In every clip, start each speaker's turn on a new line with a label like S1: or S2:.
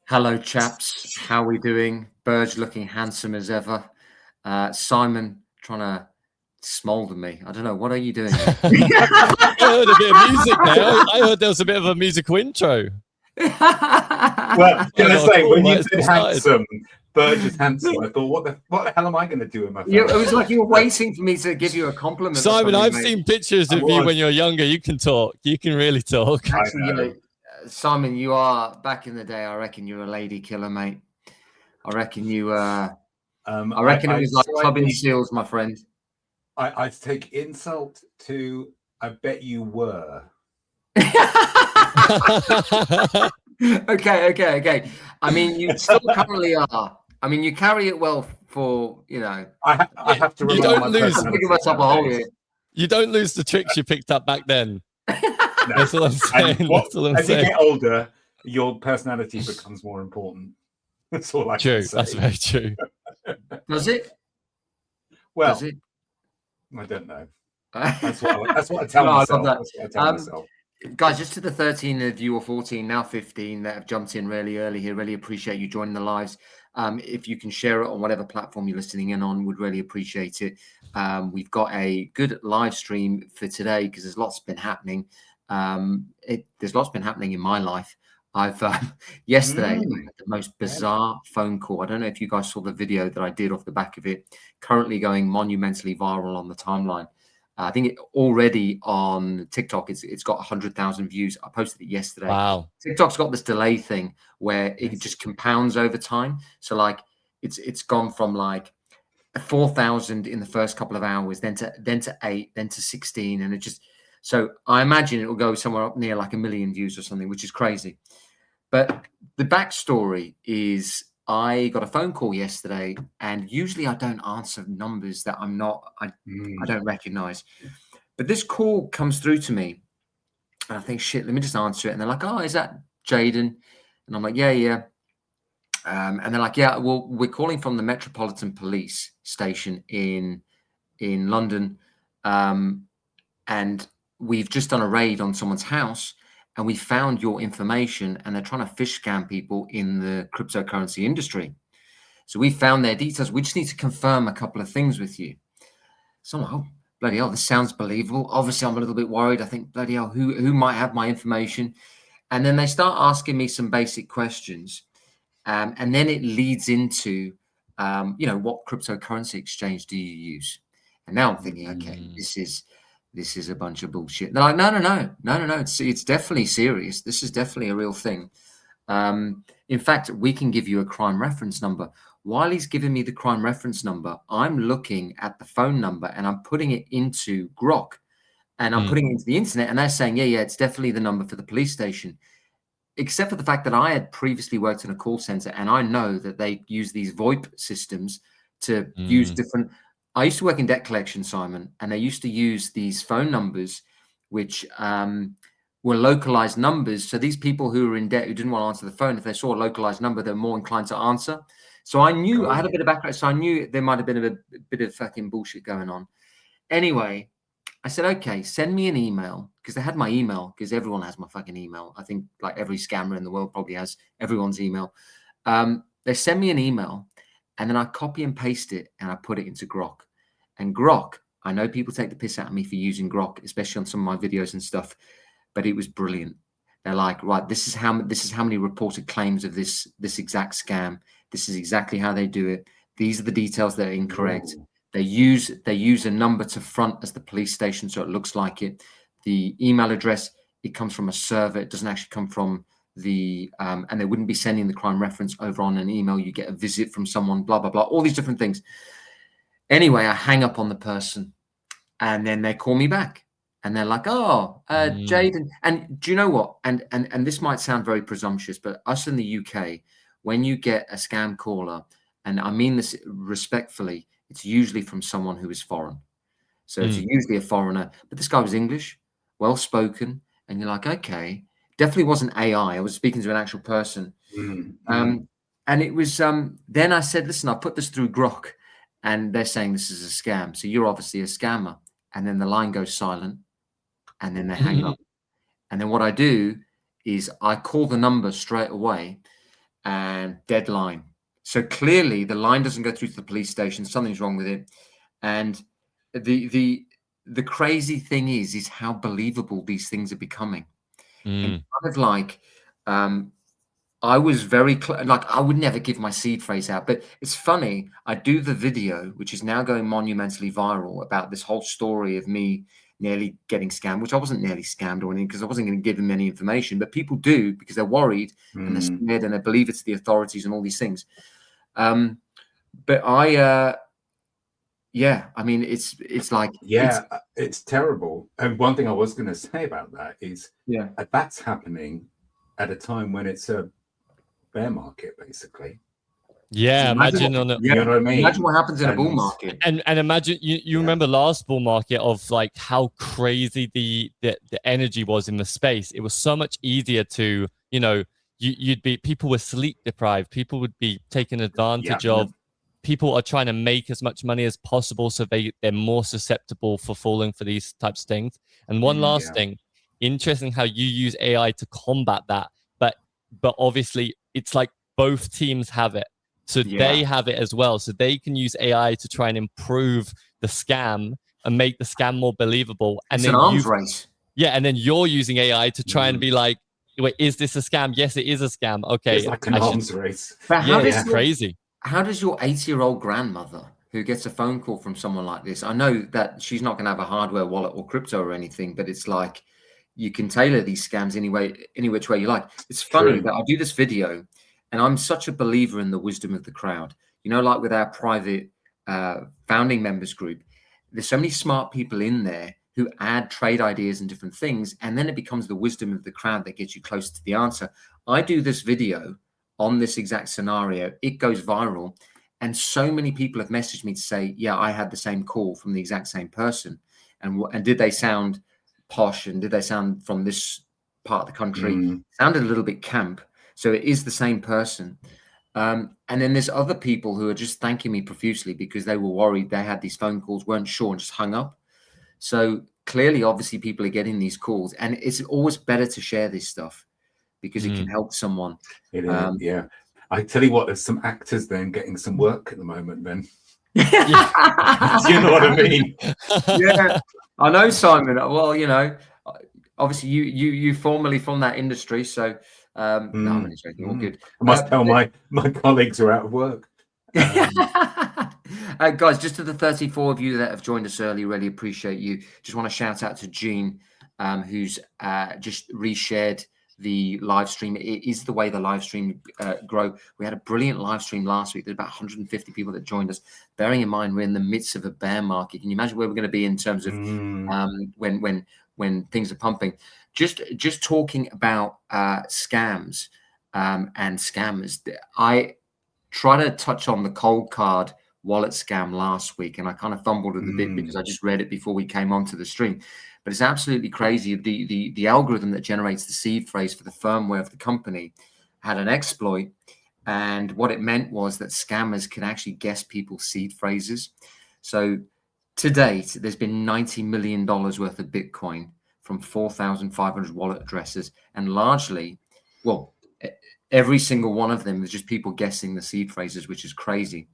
S1: Hello, chaps. How we doing? Burge looking handsome as ever. Simon trying to smolder me. I don't know. What are you doing?
S2: I heard a bit of music there. I heard there was a bit of a musical intro.
S3: Well, can I say,
S2: cool,
S3: when you
S2: right,
S3: said
S2: it's started.
S3: handsome, Burge is handsome, I thought, what the hell am I going to do in my phone?
S1: It was like you were waiting for me to give you a compliment.
S2: Simon, I've
S1: mate.
S2: seen pictures of you when you're younger. You can talk. You can really talk.
S1: Actually, you know, Simon, you are back in the day. I reckon you're a lady killer, mate. I reckon you. I reckon it was like clubbing seals, my friend.
S3: I take insult to. I bet you were.
S1: Okay. I mean, you still currently are. I mean, you carry it well for, you know.
S3: I have to remind
S1: myself.
S2: You don't lose the tricks you picked up back then. That's all I'm saying.
S3: As you get older, your personality becomes more important. That's all I can say.
S2: That's very true.
S1: Does it?
S3: Well,
S1: Does it?
S3: I don't know. That's what I tell myself.
S1: That's what I tell myself. Guys, just to the 13 of you or 14, now 15 that have jumped in really early here, really appreciate you joining the lives. If you can share it on whatever platform you're listening in on, would really appreciate it. We've got a good live stream for today because there's lots been happening. There's lots been happening in my life. I've yesterday had the most bizarre phone call. I don't know if you guys saw the video that I did off the back of it. Currently going monumentally viral on the timeline. I think already on TikTok, it's got 100,000 views. I posted it yesterday.
S2: Wow.
S1: TikTok's got this delay thing where it just compounds over time. So like it's gone from like 4,000 in the first couple of hours, then to 8, then to 16, and it just. So I imagine it will go somewhere up near like 1 million views or something, which is crazy. But the backstory is I got a phone call yesterday, and usually I don't answer numbers that I don't recognize. But this call comes through to me, and I think, shit, let me just answer it. And they're like, "Oh, is that Jaden?" And I'm like, "Yeah." And they're like, "Yeah, well, we're calling from the Metropolitan Police Station in London, and we've just done a raid on someone's house, and we found your information, and they're trying to fish scam people in the cryptocurrency industry. So we found their details. We just need to confirm a couple of things with you." So I'm like, oh, bloody hell, this sounds believable. Obviously, I'm a little bit worried. I think, bloody hell, who might have my information? And then they start asking me some basic questions. And then it leads into, what cryptocurrency exchange do you use? And now I'm thinking, okay, this is a bunch of bullshit. They're like, no. It's definitely serious. This is definitely a real thing. In fact, we can give you a crime reference number. While he's giving me the crime reference number, I'm looking at the phone number and I'm putting it into Grok, and I'm putting it into the internet, and they're saying, yeah, it's definitely the number for the police station. Except for the fact that I had previously worked in a call center, and I know that they use these VoIP systems to use different. I used to work in debt collection, Simon, and they used to use these phone numbers, which were localized numbers. So these people who were in debt, who didn't want to answer the phone, if they saw a localized number, they're more inclined to answer. So I knew I had a bit of background. So I knew there might have been a bit of fucking bullshit going on. Anyway, I said, okay, send me an email, because they had my email, because everyone has my fucking email. I think like every scammer in the world probably has everyone's email. They send me an email, and then I copy and paste it, and I put it into Grok. And Grok, I know people take the piss out of me for using Grok, especially on some of my videos and stuff, but it was brilliant. They're like, right, this is how many reported claims of this exact scam. This is exactly how they do it. These are the details that are incorrect. Ooh. They use a number to front as the police station, so it looks like it. The email address, it comes from a server. It doesn't actually come from the and they wouldn't be sending the crime reference over on an email. You get a visit from someone, blah blah blah, all these different things. Anyway, I hang up on the person, and then they call me back, and they're like, "Oh, Jaden." And do you know what? And this might sound very presumptuous, but us in the UK, when you get a scam caller, and I mean this respectfully, it's usually from someone who is foreign. So it's usually a foreigner, but this guy was English, well-spoken, and you're like, okay, definitely wasn't AI. I was speaking to an actual person. And it was, then I said, listen, I put this through Grok, and they're saying this is a scam. So you're obviously a scammer. And then the line goes silent, and then they hang up. And then what I do is I call the number straight away, and deadline. So clearly the line doesn't go through to the police station. Something's wrong with it. And the crazy thing is how believable these things are becoming. And kind of like, I was very like, I would never give my seed phrase out, but it's funny. I do the video, which is now going monumentally viral, about this whole story of me nearly getting scammed, which I wasn't nearly scammed or anything, because I wasn't going to give them any information, but people do because they're worried and they're scared and they believe it's the authorities and all these things. But yeah, I mean, it's like,
S3: it's terrible. And one thing I was going to say about that is, that's happening at a time when it's a bear market, basically.
S2: Yeah, imagine
S3: you know what I mean?
S1: Imagine what happens in a bull market.
S2: And imagine you remember last bull market of like how crazy the energy was in the space. It was so much easier to, you'd be, people were sleep deprived, people would be taken advantage of. People are trying to make as much money as possible, so they're more susceptible for falling for these types of things. And one last thing, interesting how you use AI to combat that, but obviously it's like both teams have it, so they have it as well, so they can use AI to try and improve the scam and make the scam more believable. And
S1: it's
S2: then
S1: an arms race.
S2: Yeah, and then you're using AI to try and be like, wait, is this a scam? Yes, it is a scam. Okay,
S3: it's like an arms race.
S1: But
S2: it's crazy.
S1: How does your 80-year-old grandmother, who gets a phone call from someone like this, I know that she's not going to have a hardware wallet or crypto or anything, but it's like you can tailor these scams any which way you like. It's funny that I do this video, and I'm such a believer in the wisdom of the crowd. Like with our private founding members group, there's so many smart people in there who add trade ideas and different things, and then it becomes the wisdom of the crowd that gets you close to the answer. I do this video on this exact scenario, it goes viral, and so many people have messaged me to say, yeah, I had the same call from the exact same person, and did they sound posh, and did they sound from this part of the country? Sounded a little bit camp. So it is the same person. And then there's other people who are just thanking me profusely because they were worried, they had these phone calls, weren't sure, and just hung up. So clearly, obviously, people are getting these calls, and it's always better to share this stuff because it can help someone.
S3: It is, I tell you what, there's some actors then getting some work at the moment then. Do you know what I mean?
S1: Yeah, I know, Simon. Well, obviously you formerly from that industry, so no, I'm only joking. All good.
S3: I must tell my colleagues are out of work.
S1: Guys, just to the 34 of you that have joined us early, really appreciate you. Just want to shout out to Jean, who's just reshared the live stream. It is the way the live stream grow. We had a brilliant live stream last week. There's about 150 people that joined us. Bearing in mind we're in the midst of a bear market, can you imagine where we're going to be in terms of when things are pumping? Just talking about scams and scammers. I try to touch on the Coldcard wallet scam last week, and I kind of fumbled it a bit because I just read it before we came onto the stream. But it's absolutely crazy. The algorithm that generates the seed phrase for the firmware of the company had an exploit, and what it meant was that scammers could actually guess people's seed phrases. So to date, there's been $90 million worth of Bitcoin from 4,500 wallet addresses, and largely, well, every single one of them is just people guessing the seed phrases, which is crazy.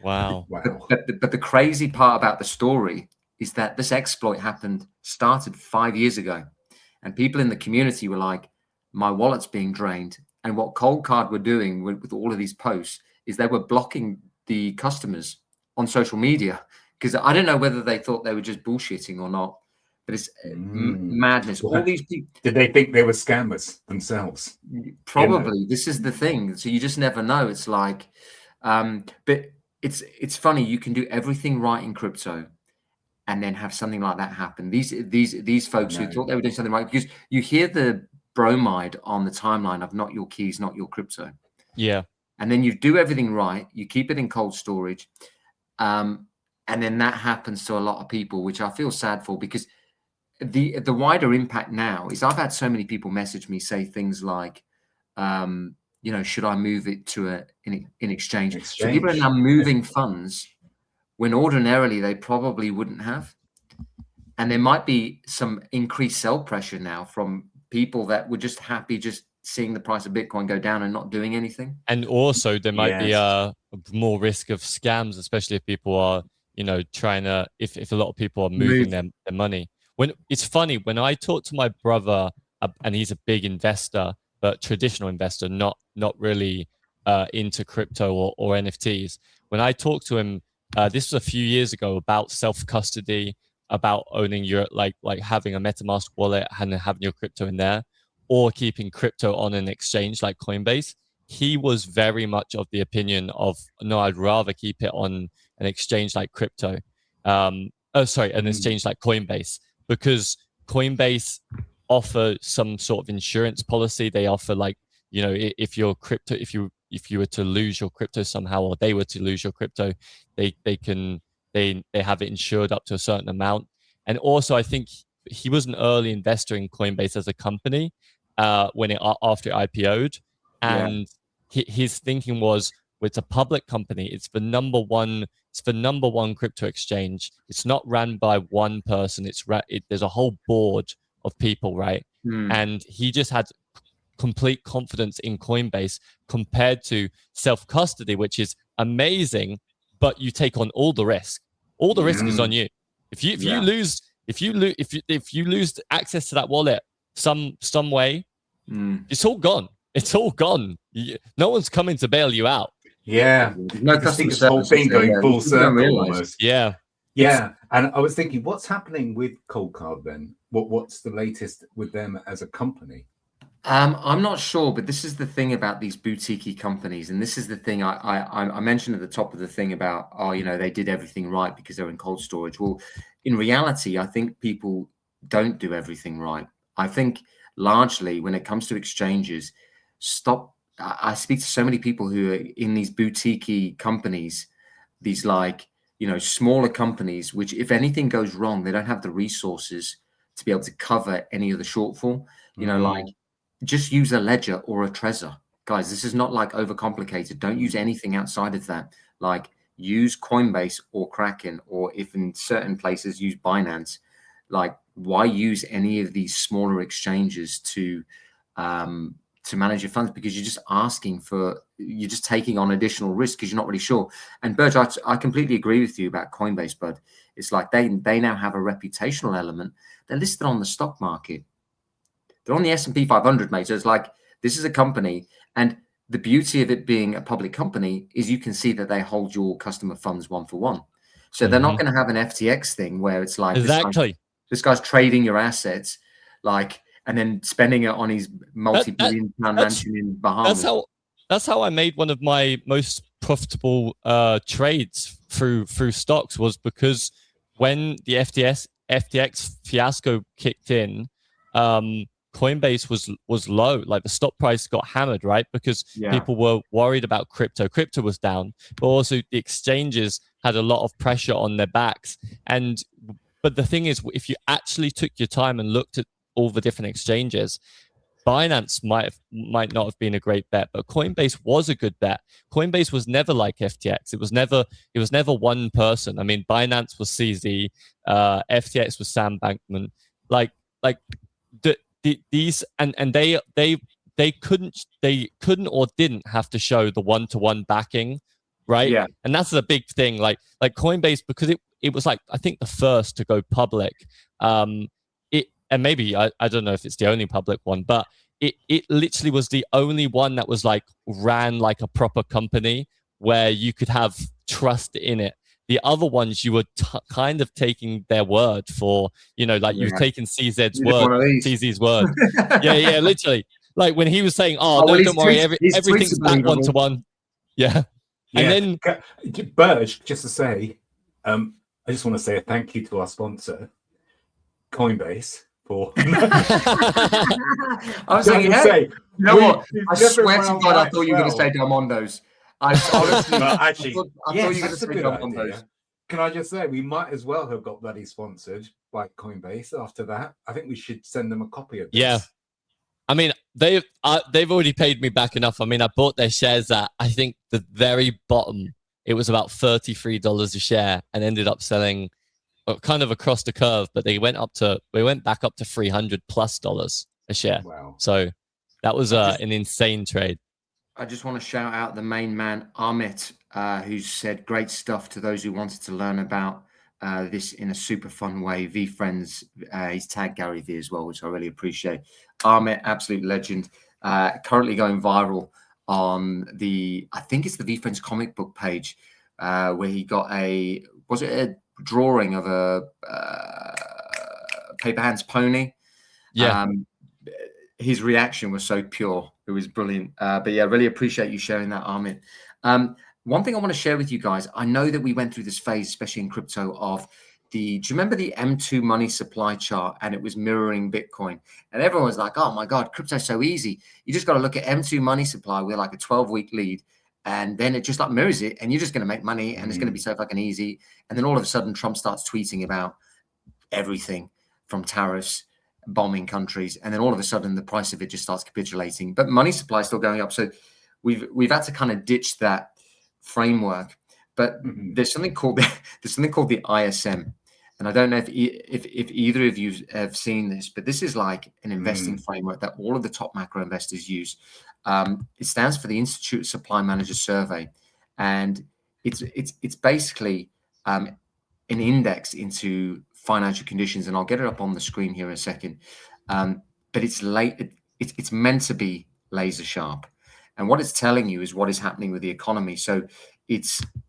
S2: Wow.
S1: But the crazy part about the story is that this exploit started 5 years ago, and people in the community were like, my wallet's being drained. And what Coldcard were doing with all of these posts is they were blocking the customers on social media, because I don't know whether they thought they were just bullshitting or not, but it's madness. All these people,
S3: did they think they were scammers themselves?
S1: Probably. This is the thing. So you just never know. It's like, but it's funny. You can do everything right in crypto, and then have something like that happen. These folks who thought they were doing something right, because you hear the bromide on the timeline of not your keys, not your crypto.
S2: Yeah.
S1: And then you do everything right. You keep it in cold storage. And then that happens to a lot of people, which I feel sad for, because the wider impact now is I've had so many people message me, say things like, should I move it to in exchange? So people are now moving funds when ordinarily they probably wouldn't have. And there might be some increased sell pressure now from people that were just happy just seeing the price of Bitcoin go down and not doing anything.
S2: And also there might be more risk of scams, especially if people are, you know, trying to, if a lot of people are moving their money. When it's funny, when I talk to my brother, and he's a big investor, but traditional investor, not really into crypto or NFTs. When I talked to him, this was a few years ago, about self-custody, about owning your, like having a MetaMask wallet and having your crypto in there, or keeping crypto on an exchange like Coinbase, he was very much of the opinion of, no, I'd rather keep it on an exchange like crypto. An exchange like Coinbase, because Coinbase offer some sort of insurance policy. They offer, like, you know, if your crypto, if you were to lose your crypto somehow, or they were to lose your crypto, they have it insured up to a certain amount. And also, I think he was an early investor in Coinbase as a company after it IPO'd, and his thinking was, well, it's a public company. It's the number one crypto exchange. It's not ran by one person. There's a whole board of people, right? And he just had complete confidence in Coinbase compared to self-custody, which is amazing, but you take on all the risk. All the risk is on you. If you lose access to that wallet some way, it's all gone. It's all gone. No one's coming to bail you out.
S3: Yeah,
S1: no,
S3: I think this whole thing going full circle almost.
S2: Yeah.
S3: And I was thinking, what's happening with Coldcard then? What's the latest with them as a company?
S1: I'm not sure, but this is the thing about these boutique companies, and this is the thing I mentioned at the top of the thing about, you know, they did everything right because they're in cold storage. Well, in reality, I think people don't do everything right. I think largely when it comes to exchanges, I speak to so many people who are in these boutique companies, these, like, you know, smaller companies, which if anything goes wrong, they don't have the resources to be able to cover any of the shortfall. You know, like, just use a Ledger or a Trezor. Guys, this is not like overcomplicated. Don't use anything outside of that. Like, use Coinbase or Kraken, or if in certain places use Binance. Like, why use any of these smaller exchanges to manage your funds? Because you're just taking on additional risk because you're not really sure. And Burge, I completely agree with you about Coinbase, but it's like they now have a reputational element. They're listed on the stock market. They're on the S&P 500, mate. So it's like, this is a company, and the beauty of it being a public company is you can see that they hold your customer funds one for one. So they're not going to have an FTX thing where it's like, this guy's trading your assets, like, and then spending it on his multi-billion pound mansion in Bahamas.
S2: That's how I made one of my most profitable trades through stocks, was because when the FTX fiasco kicked in, Coinbase was low. Like, the stock price got hammered, right? Because people were worried about crypto. Crypto was down, but also the exchanges had a lot of pressure on their backs. But the thing is, if you actually took your time and looked at all the different exchanges, Binance might not have been a great bet, but Coinbase was a good bet. Coinbase was never like FTX. It was never one person. I mean, Binance was CZ, FTX was Sam Bankman. These and they couldn't or didn't have to show the one-to-one backing, right? Yeah. And that's a big thing. Like Coinbase, because it was, like, I think the first to go public. And maybe I don't know if it's the only public one, but it literally was the only one that was, like, ran like a proper company where you could have trust in it. The other ones, you were kind of taking their word for, you know, like, you've taken CZ's word. yeah, literally. Like, when he was saying, no, don't worry, everything's back one-to-one. Yeah. And then,
S3: Burge, just to say, I just want to say a thank you to our sponsor, Coinbase.
S1: I was like, you know what? I swear to God, I thought you were going to say Diamondos. I honestly,
S3: actually,
S1: I thought you were going to say Diamondos.
S3: Can I just say, we might as well have got bloody sponsored by Coinbase after that. I think we should send them a copy of this.
S2: Yeah. I mean, they've already paid me back enough. I mean, I bought their shares at, I think, the very bottom. It was about $33 a share, and ended up selling kind of across the curve, but they went back up to $300+ a share.
S3: Wow.
S2: So That was an insane trade.
S1: I just want to shout out the main man, Amit, who said great stuff to those who wanted to learn about this in a super fun way. VFriends, he's tagged Gary V as well, which I really appreciate. Amit, absolute legend, currently going viral on I think it's the VFriends comic book page, where he got a drawing of a paper hands pony?
S2: Yeah.
S1: His reaction was so pure. It was brilliant. But yeah, really appreciate you sharing that, Armin. One thing I want to share with you guys, I know that we went through this phase, especially in crypto, of do you remember the M2 money supply chart, and it was mirroring Bitcoin? And everyone was like, oh my God, crypto's so easy. You just got to look at M2 money supply with like a 12-week lead, and then it just like mirrors it, and you're just going to make money, and it's going to be so fucking easy. And then all of a sudden, Trump starts tweeting about everything from tariffs, bombing countries, and then all of a sudden the price of it just starts capitulating, but money supply is still going up. So we've had to kind of ditch that framework. But there's something called the ISM, and I don't know if either of you have seen this, but this is like an investing framework that all of the top macro investors use. It stands for the Institute of Supply Managers Survey, and it's basically an index into financial conditions, and I'll get it up on the screen here in a second. But it's meant to be laser sharp, and what it's telling you is what is happening with the economy. So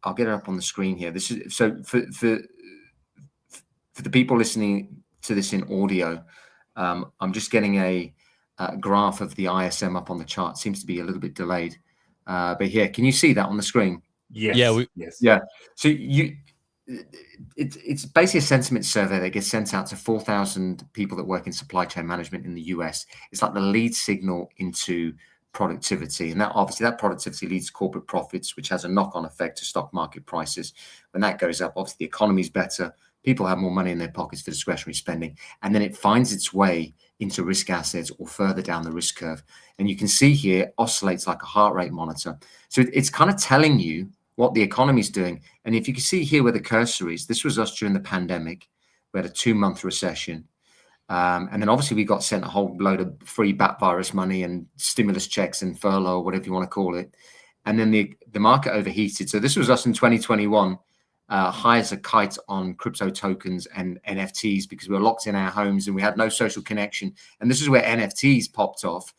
S1: I'll get it up on the screen here. This is so for the people listening to this in audio. I'm just getting a graph of the ISM up on the chart. Seems to be a little bit delayed, but here, can you see that on the screen?
S3: Yes.
S2: Yeah.
S3: Yes.
S1: Yeah. So it's basically a sentiment survey that gets sent out to 4,000 people that work in supply chain management in the US. It's like the lead signal into productivity, and that obviously that productivity leads to corporate profits, which has a knock-on effect to stock market prices. When that goes up, obviously the economy is better, people have more money in their pockets for discretionary spending, and then it finds its way into risk assets or further down the risk curve. And you can see here oscillates like a heart rate monitor. So it's kind of telling you what the economy is doing. And if you can see here where the cursor is, this was us during the pandemic. We had a 2-month recession. And then obviously we got sent a whole load of free bat virus money and stimulus checks and furlough, or whatever you want to call it. And then the market overheated. So this was us in 2021, high as a kite on crypto tokens and NFTs, because we were locked in our homes and we had no social connection. And this is where NFTs popped off.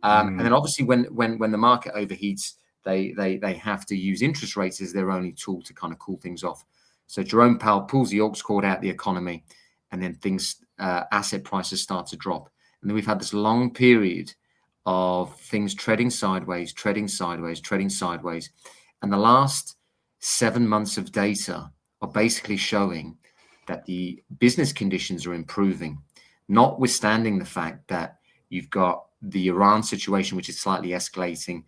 S1: And then obviously when the market overheats, they have to use interest rates as their only tool to kind of cool things off. So Jerome Powell pulls the aux cord out the economy, and then asset prices start to drop. And then we've had this long period of things treading sideways. And the last 7 months of data are basically showing that the business conditions are improving, notwithstanding the fact that you've got the Iran situation, which is slightly escalating.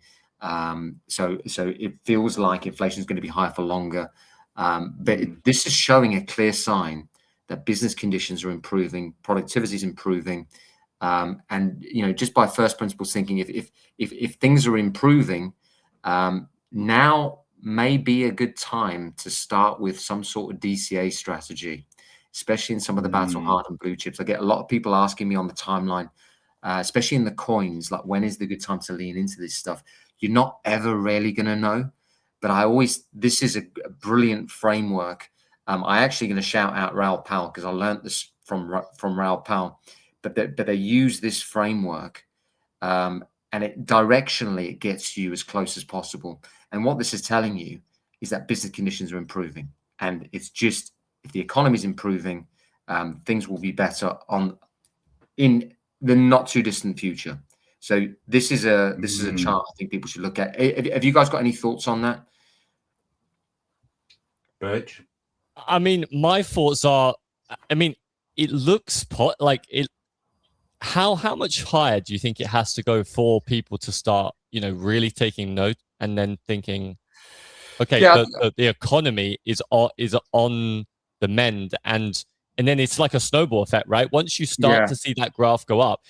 S1: So it feels like inflation is going to be higher for longer. But this is showing a clear sign that business conditions are improving, productivity is improving. And, just by first principles thinking, if things are improving, now may be a good time to start with some sort of DCA strategy, especially in some of the battle hardened blue chips. I get a lot of people asking me on the timeline, especially in the coins, like when is the good time to lean into this stuff? You're not ever really going to know, but this is a brilliant framework. I actually going to shout out Raoul Pal, because I learned this from Raoul Pal, but they use this framework, and it directionally gets you as close as possible. And what this is telling you is that business conditions are improving, and it's just, if the economy is improving, things will be better in the not too distant future. So this is a chart I think people should look at. Have you guys got any thoughts on that?
S3: Birch?
S2: I mean, my thoughts are, it looks how much higher do you think it has to go for people to start, really taking note and then thinking, okay,
S1: yeah.
S2: the economy is on the mend, and then it's like a snowball effect, right? Once you start to see that graph go up,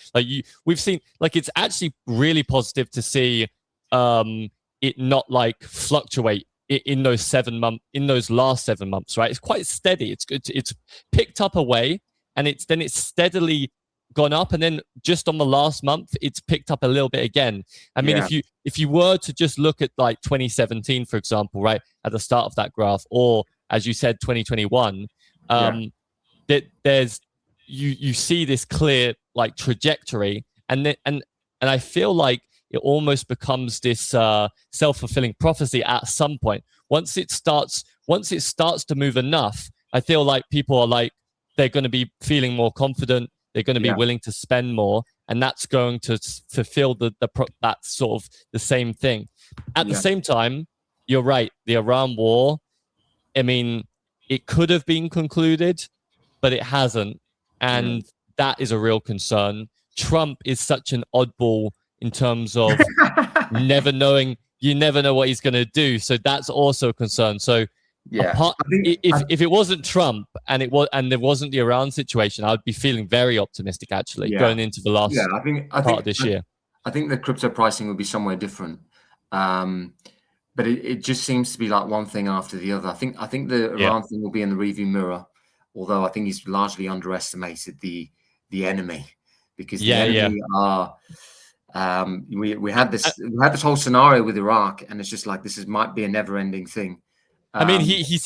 S2: we've seen, it's actually really positive to see it not fluctuate in those last 7 months, right? It's quite steady. It's picked up away, and it's steadily gone up, and then just on the last month, it's picked up a little bit again. I mean, if you were to just look at like 2017, for example, right at the start of that graph, or as you said, 2021, that there's you see this clear like trajectory, and I feel like it almost becomes this self-fulfilling prophecy at some point. Once it starts to move enough, I feel like people are like, they're going to be feeling more confident. They're going to be willing to spend more, and that's going to fulfill that sort of the same thing. At the same time, you're right. The Iran war, I mean, it could have been concluded, but it hasn't, and that is a real concern. Trump is such an oddball in terms of never knowing. You never know what he's going to do, so that's also a concern. So. If it wasn't Trump and there wasn't the Iran situation, I would be feeling very optimistic actually going into the last part of this year.
S1: I think the crypto pricing would be somewhere different, but it just seems to be like one thing after the other. I think the Iran thing will be in the rearview mirror, although I think he's largely underestimated the enemy, because the enemy are. We had this whole scenario with Iraq, and it's just like might be a never-ending thing.
S2: I mean, he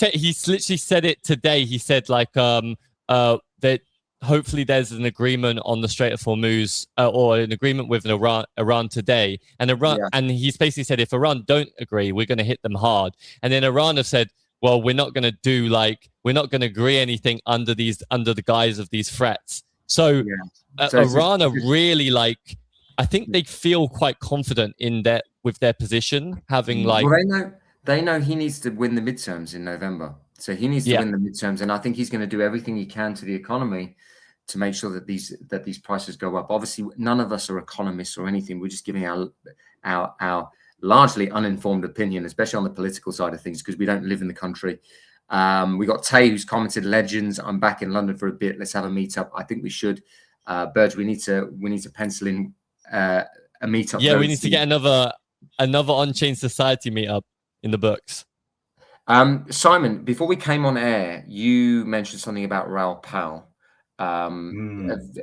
S2: literally said it today. He said like that hopefully there's an agreement on the Strait of Hormuz, or an agreement with Iran today, and and he's basically said if Iran don't agree, we're going to hit them hard. And then Iran have said, well, we're not going to agree anything under the guise of these threats. So, Iran are really like, I think they feel quite confident with their position, having like.
S1: Well, they know he needs to win the midterms in November. So he needs to win the midterms. And I think he's going to do everything he can to the economy to make sure that these prices go up. Obviously, none of us are economists or anything. We're just giving our largely uninformed opinion, especially on the political side of things, because we don't live in the country. We got Tay, who's commented, legends. I'm back in London for a bit. Let's have a meetup. I think we should. Burge, we need to pencil in a meetup.
S2: Yeah, we need to get another On-Chain Society meetup in the books.
S1: Simon, before we came on air, you mentioned something about Raoul Pal, a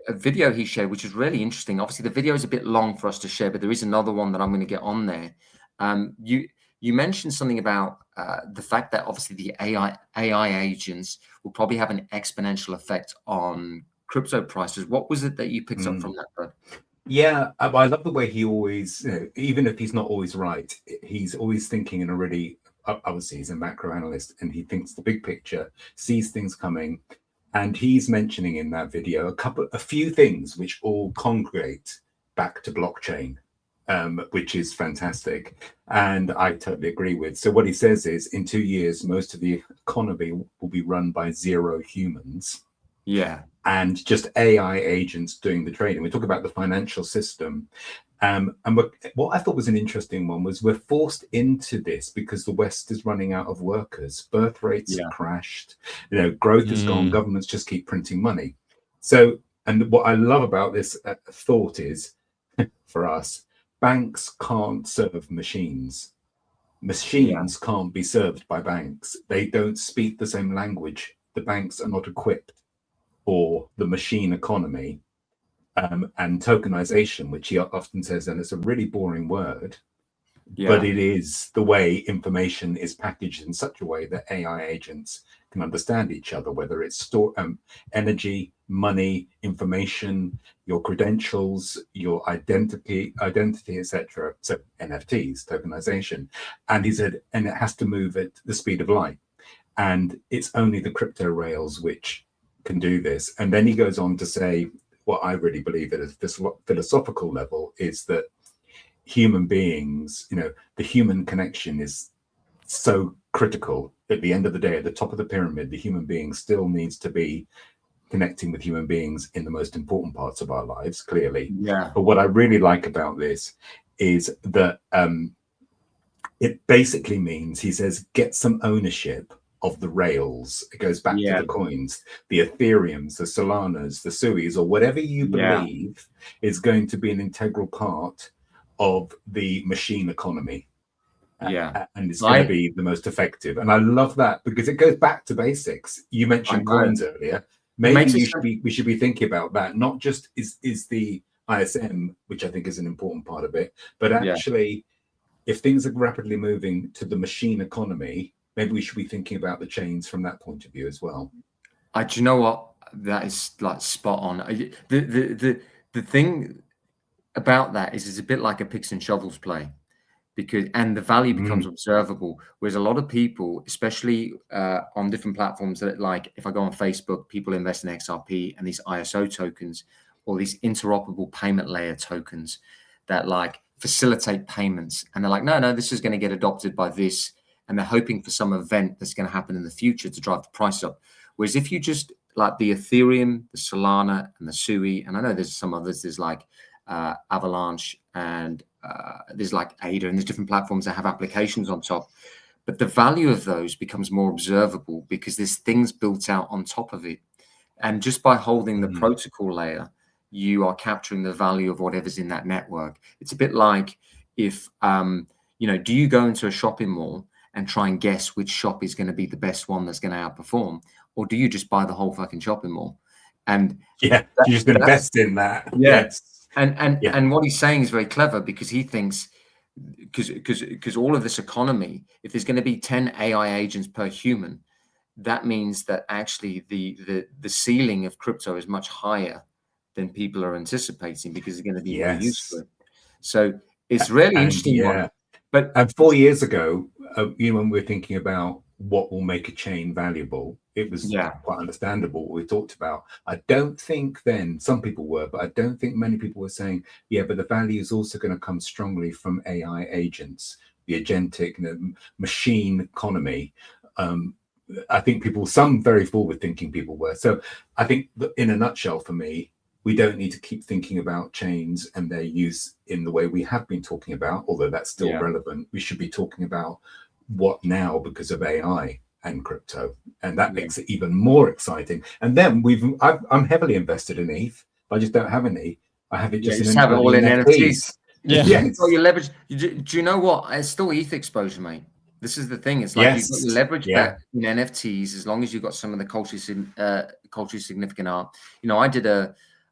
S1: video he shared, which is really interesting. Obviously, the video is a bit long for us to share, but there is another one that I'm going to get on there. You mentioned something about the fact that obviously the AI agents will probably have an exponential effect on crypto prices. What was it that you picked up from that, bud?
S3: Yeah, I love the way he always, even if he's not always right, he's always thinking in a really, obviously he's a macro analyst and he thinks the big picture, sees things coming. And he's mentioning in that video a few things which all congregate back to blockchain, which is fantastic. And I totally agree with. So what he says is in 2 years, most of the economy will be run by 0 humans.
S1: Yeah.
S3: And just AI agents doing the trading. We talk about the financial system. And what I thought was an interesting one was we're forced into this because the West is running out of workers. Birth rates have crashed. Growth is gone. Governments just keep printing money. So, and what I love about this thought is, for us, banks can't serve machines. Machines can't be served by banks. They don't speak the same language. The banks are not equipped for the machine economy, and tokenization, which he often says, and it's a really boring word, but it is the way information is packaged in such a way that AI agents can understand each other, whether it's energy, money, information, your credentials, your identity, etc. So NFTs, tokenization. And he said, and it has to move at the speed of light. And it's only the crypto rails which can do this. And then he goes on to say, what I really believe at a philosophical level is that human beings, the human connection is so critical. At the end of the day, at the top of the pyramid, the human being still needs to be connecting with human beings in the most important parts of our lives, clearly.
S1: Yeah.
S3: But what I really like about this is that it basically means, he says, get some ownership of the rails. It goes back to the coins, the Ethereums, the Solanas, the Suis, or whatever you believe is going to be an integral part of the machine economy. And it's going to be the most effective. And I love that because it goes back to basics. You mentioned coins earlier. maybe we should be thinking about that. Not just is the ISM, which I think is an important part of it, but actually, if things are rapidly moving to the machine economy, maybe we should be thinking about the chains from that point of view as well.
S1: Do you know what? That is like spot on. The thing about that is it's a bit like a picks and shovels play, because the value becomes observable. Whereas a lot of people, especially on different platforms, that like if I go on Facebook, people invest in XRP and these ISO tokens or these interoperable payment layer tokens that like facilitate payments, and they're like, no, this is going to get adopted by this, and they're hoping for some event that's going to happen in the future to drive the price up. Whereas if you just like the Ethereum, the Solana, and the Sui, and I know there's some others, there's like Avalanche, and there's like ADA, and there's different platforms that have applications on top. But the value of those becomes more observable because there's things built out on top of it. And just by holding the protocol layer, you are capturing the value of whatever's in that network. It's a bit like if, do you go into a shopping mall and try and guess which shop is going to be the best one that's going to outperform? Or do you just buy the whole fucking shopping mall? And
S3: you just invest in that.
S1: Yes. And what he's saying is very clever, because he thinks, because all of this economy, if there's going to be 10 AI agents per human, that means that actually the ceiling of crypto is much higher than people are anticipating, because it's going to be more useful. So it's really interesting one.
S3: But 4 years ago, when we were thinking about what will make a chain valuable, it was quite understandable what we talked about. I don't think then, some people were, but I don't think many people were saying, but the value is also going to come strongly from AI agents, the agentic, machine economy. I think some very forward-thinking people were. So I think that in a nutshell, for me, we don't need to keep thinking about chains and their use in the way we have been talking about, although that's still relevant. We should be talking about what now because of AI and crypto, and that makes it even more exciting. And then I'm heavily invested in ETH, but I just don't have any. I have it just
S1: have it all in NFTs.
S3: Yes.
S1: So you leverage. Do you know what? It's still ETH exposure, mate. This is the thing. It's like you've got your leverage bet in NFTs as long as you've got some of the culturally significant art.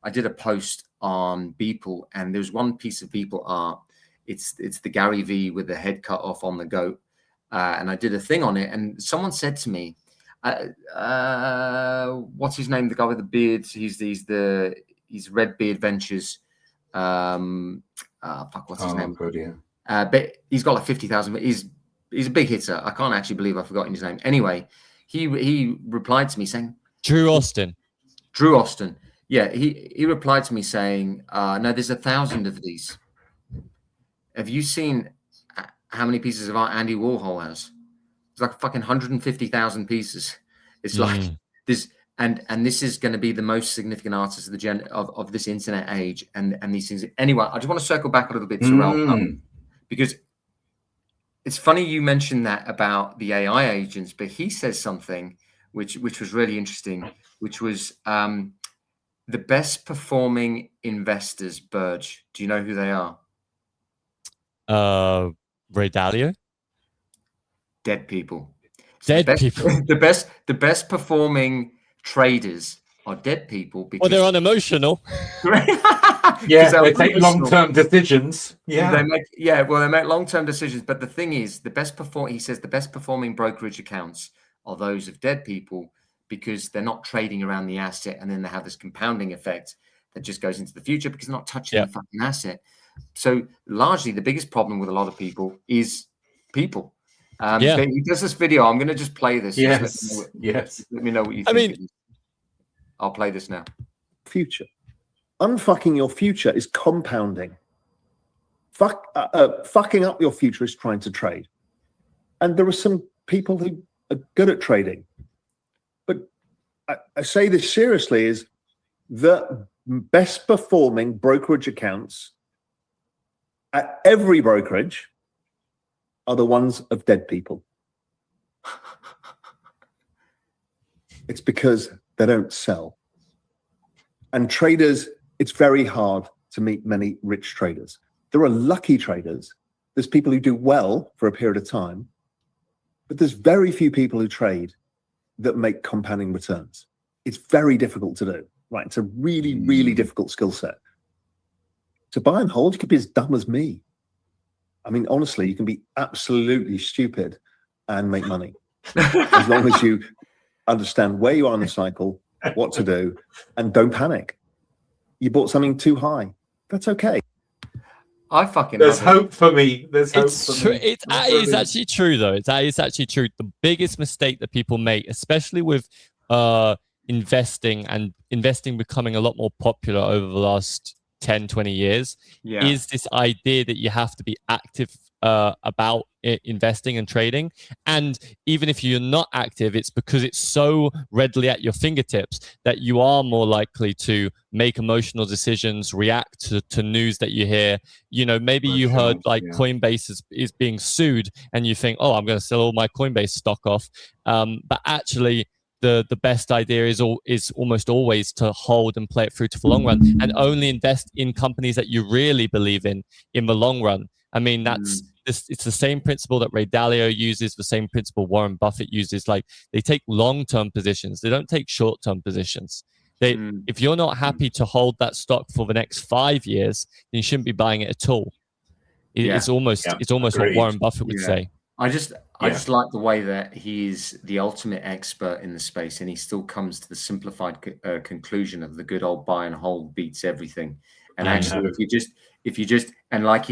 S1: I did a post on Beeple, and there's one piece of Beeple art. It's the Gary V with the head cut off on the goat. And I did a thing on it, and someone said to me, what's his name? The guy with the beard. He's Red Beard Ventures. What's his name?
S3: Good, yeah.
S1: But he's got like 50,000. He's a big hitter. I can't actually believe I've forgotten his name. Anyway, he replied to me saying,
S2: Drew Austin.
S1: Yeah, he replied to me saying, no, there's 1,000 of these. Have you seen how many pieces of art Andy Warhol has? It's like fucking 150,000 pieces. It's like this, and this is going to be the most significant artist of this internet age, and these things. Anyway, I just want to circle back a little bit to Ralph, because it's funny you mentioned that about the AI agents, but he says something which was really interesting, which was the best performing investors. Burge, do you know who they are?
S2: Ray Dalio.
S1: Dead people.
S2: People.
S1: The best performing traders are dead people, because
S2: they're unemotional.
S3: They take long-term decisions.
S1: They make long-term decisions. But the thing is, he says the best performing brokerage accounts are those of dead people, because they're not trading around the asset, and then they have this compounding effect that just goes into the future because they're not touching the fucking asset. So largely the biggest problem with a lot of people is people. But he does this video. I'm going to just play this.
S3: Yes.
S1: Let me know what you think. I'll play this now.
S4: Future. Unfucking your future is compounding. Fucking up your future is trying to trade. And there are some people who are good at trading. But I say this seriously, is the best performing brokerage accounts at every brokerage are the ones of dead people. It's because they don't sell. And traders, it's very hard to meet many rich traders. There are lucky traders. There's people who do well for a period of time, but there's very few people who trade that make compounding returns. it's very difficult to do. Right? It's a really, really difficult skill set. To buy and hold, you could be as dumb as me. I mean, honestly, you can be absolutely stupid and make money as long as you understand where you are in the cycle, what to do, and don't panic. You bought something too high. That's okay.
S1: I fucking.
S3: There's hope for me. There's hope
S2: It's
S3: for
S2: true.
S3: me.
S2: It's actually true, though. It's actually true. The biggest mistake that people make, especially with investing becoming a lot more popular over the last 10, 20 years, is this idea that you have to be active about investing and trading. And even if you're not active, it's because it's so readily at your fingertips that you are more likely to make emotional decisions, react to news that you hear. You know, maybe you heard like Coinbase is being sued and you think, oh, I'm going to sell all my Coinbase stock off. But actually, the best idea is almost always to hold and play it through to the long run, and only invest in companies that you really believe in the long run. I mean, it's the same principle that Ray Dalio uses, the same principle Warren Buffett uses. Like, they take long-term positions. They don't take short-term positions. If you're not happy to hold that stock for the next 5 years, then you shouldn't be buying it at all. It's almost what Warren Buffett would say.
S1: I just like the way that he's the ultimate expert in the space, and he still comes to the simplified conclusion of the good old buy and hold beats everything. And actually, if you just and like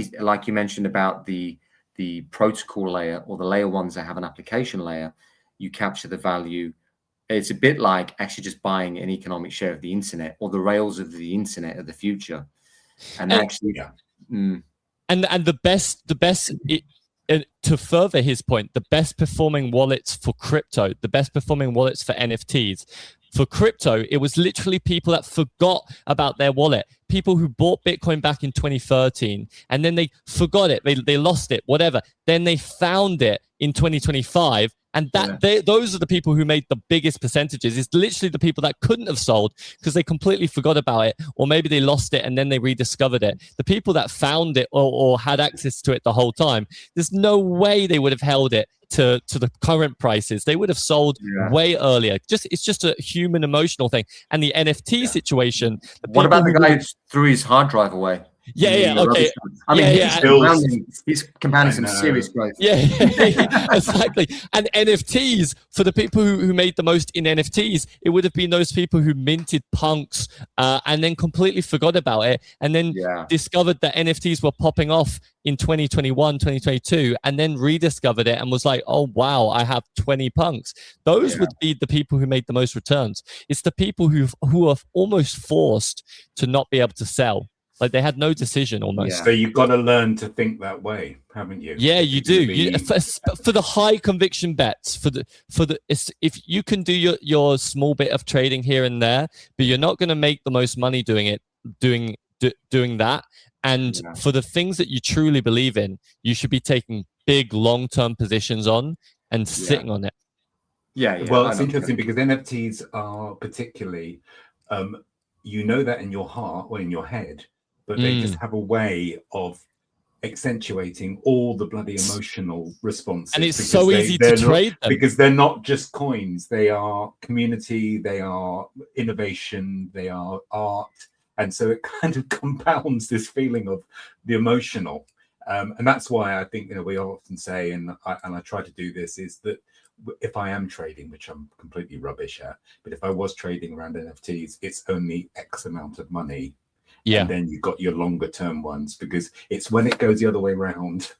S1: you mentioned about the protocol layer, or the layer ones that have an application layer, you capture the value. It's a bit like actually just buying an economic share of the internet, or the rails of the internet of the future. And actually,
S2: and the best. To further his point, the best performing wallets for crypto, the best performing wallets for NFTs. For crypto, it was literally people that forgot about their wallet. People who bought Bitcoin back in 2013, and then they forgot it. They lost it, whatever. Then they found it in 2025. And those are the people who made the biggest percentages. It's literally the people that couldn't have sold because they completely forgot about it, or maybe they lost it and then they rediscovered it. The people that found it or had access to it the whole time, there's no way they would have held it to the current prices. They would have sold way earlier. It's just a human emotional thing. And the NFT situation.
S1: What about the guy who threw his hard drive away?
S2: Okay.
S1: I mean, he's compounding some serious growth.
S2: Exactly. And NFTs, for the people who made the most in NFTs, it would have been those people who minted punks and then completely forgot about it, and then discovered that NFTs were popping off in 2021, 2022, and then rediscovered it and was like, oh, wow, I have 20 punks. Those would be the people who made the most returns. It's the people who are almost forced to not be able to sell. Like, they had no decision almost.
S3: So you've got to learn to think that way, haven't you?
S2: Yeah, you do. For the high conviction bets, if you can do your small bit of trading here and there, but you're not going to make the most money doing that. And for the things that you truly believe in, you should be taking big long-term positions on and sitting on it.
S3: Well, it's interesting because NFTs are particularly, you know that in your heart or in your head, but they just have a way of accentuating all the bloody emotional responses.
S2: And it's so easy to trade them.
S3: Because they're not just coins. They are community, they are innovation, they are art. And so it kind of compounds this feeling of the emotional. And that's why I think, we often say, and I try to do this, is that if I am trading, which I'm completely rubbish at, but if I was trading around NFTs, it's only X amount of money. And then you've got your longer term ones, because it's when it goes the other way around,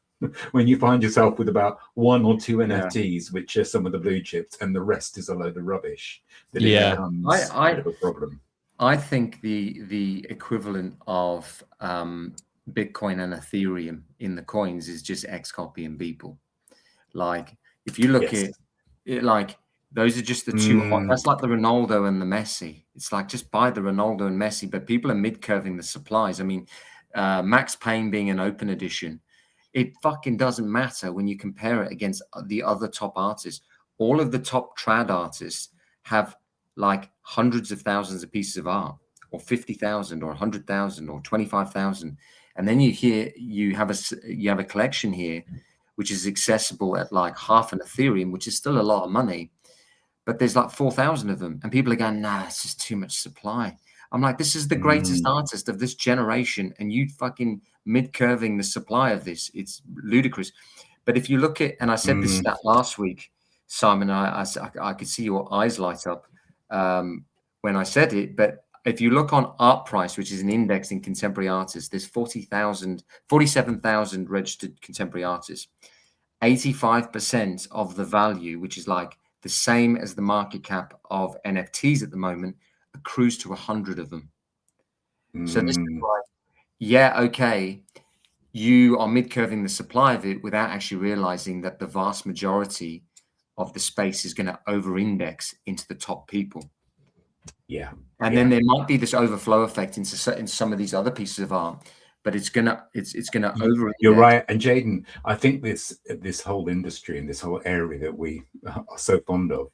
S3: when you find yourself with about 1 or 2 NFTs, which are some of the blue chips, and the rest is a load of rubbish, that it becomes a bit of a problem.
S1: I think the equivalent of Bitcoin and Ethereum in the coins is just X copying people. Like, if you look at it, like, those are just the two. That's like the Ronaldo and the Messi. It's like, just buy the Ronaldo and Messi, but people are mid-curving the supplies. I mean, Max Payne being an open edition, it fucking doesn't matter when you compare it against the other top artists. All of the top trad artists have like hundreds of thousands of pieces of art, or 50,000 or 100,000 or 25,000. And then you have a collection here, which is accessible at like half an Ethereum, which is still a lot of money. but there's like 4,000 of them, and people are going, nah, it's just too much supply. I'm like, this is the greatest artist of this generation, and you fucking mid-curving the supply of this. It's ludicrous. But if you look at, and I said this stat last week, Simon, I could see your eyes light up when I said it. But if you look on Art Price, which is an index in contemporary artists, there's 47,000 registered contemporary artists. 85% of the value, which is like the same as the market cap of NFTs at the moment, accrues to 100 of them. So this is like, yeah, okay, you are mid-curving the supply of it without actually realizing that the vast majority of the space is going to over-index into the top people.
S3: Yeah.
S1: And then there might be this overflow effect into some of these other pieces of art, but it's gonna over.
S3: You're right. And Jaden, I think this whole industry and this whole area that we are so fond of,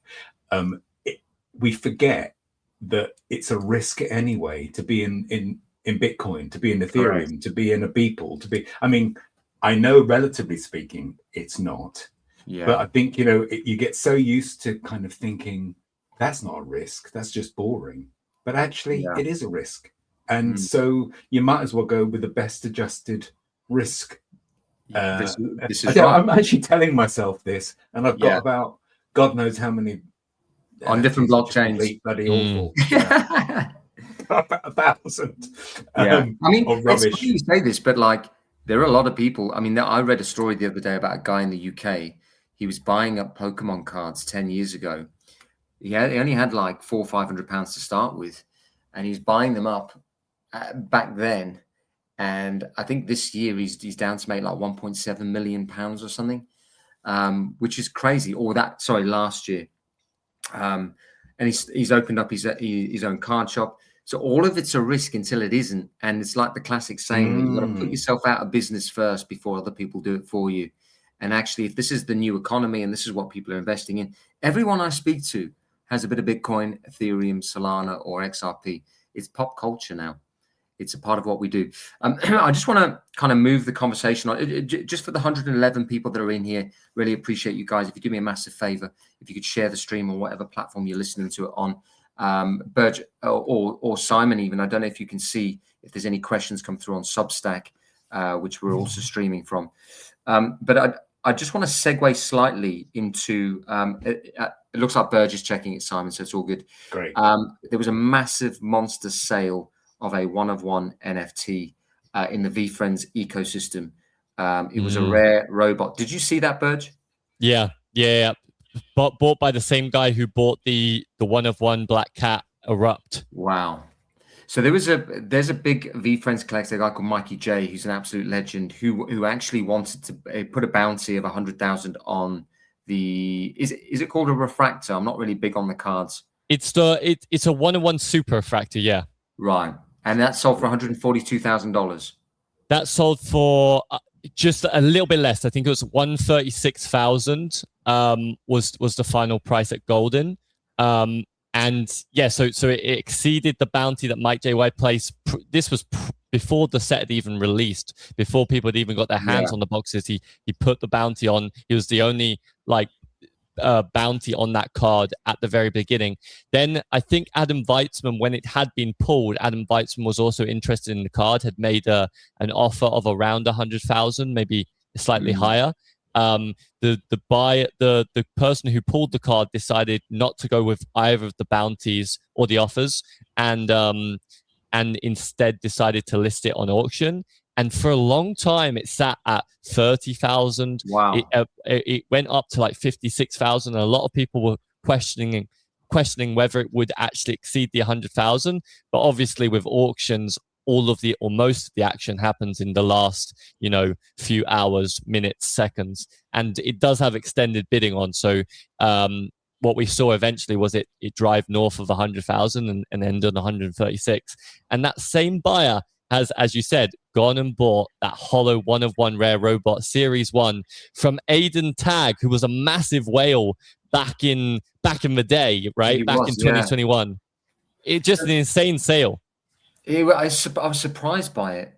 S3: we forget that it's a risk anyway to be in Bitcoin, to be in Ethereum, to be in a Beeple, to be. I mean, I know relatively speaking, it's not. Yeah. But I think you get so used to kind of thinking that's not a risk, that's just boring. But actually, it is a risk. And so you might as well go with the best adjusted risk. This is right. I'm actually telling myself this, and I've got about God knows how many
S1: on different blockchains.
S3: Bloody awful. About 1,000.
S1: I mean, it's funny you say this, but like there are a lot of people. I mean, I read a story the other day about a guy in the UK. He was buying up Pokemon cards 10 years ago. He only had like £400 or £500 to start with, and he's buying them up back then. And I think this year he's down to make like £1.7 million or something, which is crazy. Last year. And he's opened up his own card shop. So all of it's a risk until it isn't. And it's like the classic saying that you've got to put yourself out of business first before other people do it for you. And actually, if this is the new economy and this is what people are investing in, everyone I speak to has a bit of Bitcoin, Ethereum, Solana, or XRP. It's pop culture now. It's a part of what we do. I just want to kind of move the conversation on. Just for the 111 people that are in here, really appreciate you guys. If you do me a massive favor, if you could share the stream on whatever platform you're listening to it on. Burge or Simon, even. I don't know if you can see if there's any questions come through on Substack, which we're also streaming from. But I just want to segue slightly into, it looks like Burge is checking it, Simon, so it's all good.
S3: Great.
S1: There was a massive monster sale of a one-of-one NFT in the VFriends ecosystem. It was a rare robot. Did you see that, Burge?
S2: Yeah. But bought by the same guy who bought the one-of-one Black Cat Erupt.
S1: Wow. So there's a big VFriends collector, a guy called Mikey J, who's an absolute legend, who actually wanted to put a bounty of 100,000 on the. Is it called a refractor? I'm not really big on the cards.
S2: It's a one-of-one super refractor, yeah. Right,
S1: and that sold for $142,000.
S2: That sold for just a little bit less. I think it was 136,000. Was the final price at Golden. And yeah, so it exceeded the bounty that Mike J. White placed. This was before the set had even released, before people had even got their hands on the boxes. He put the bounty on. He was the only bounty on that card at the very beginning. Then I think Adam Weitzman, when it had been pulled, Adam Weitzman was also interested in the card, had made an offer of around 100,000, maybe slightly higher. The person who pulled the card decided not to go with either of the bounties or the offers, and instead decided to list it on auction. And for a long time, it sat at 30,000.
S1: Wow!
S2: It went up to like 56,000, and a lot of people were questioning whether it would actually exceed the 100,000. But obviously, with auctions, most of the action happens in the last, few hours, minutes, seconds, and it does have extended bidding on. So what we saw eventually was it drive north of 100,000 and end on 136. And that same buyer has, as you said, gone and bought that hollow one-of-one rare robot Series 1 from Aiden Tag, who was a massive whale back in the day, right? In 2021. It's just an insane sale.
S1: I was surprised by it.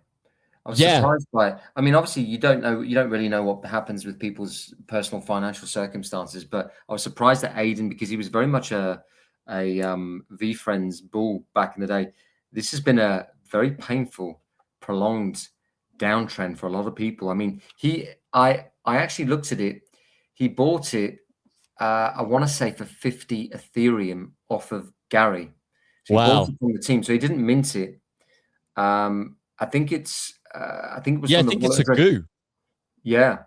S1: I was surprised by it. I mean, obviously, you don't really know what happens with people's personal financial circumstances, but I was surprised at Aiden because he was very much a VFriends bull back in the day. This has been a very painful, prolonged downtrend for a lot of people. I mean, I actually looked at it. He bought it, I want to say for 50 Ethereum off of Gary. So he bought it from the team. So he didn't mint it. I think it's I think it was from the
S2: it's a goo.
S1: Yeah.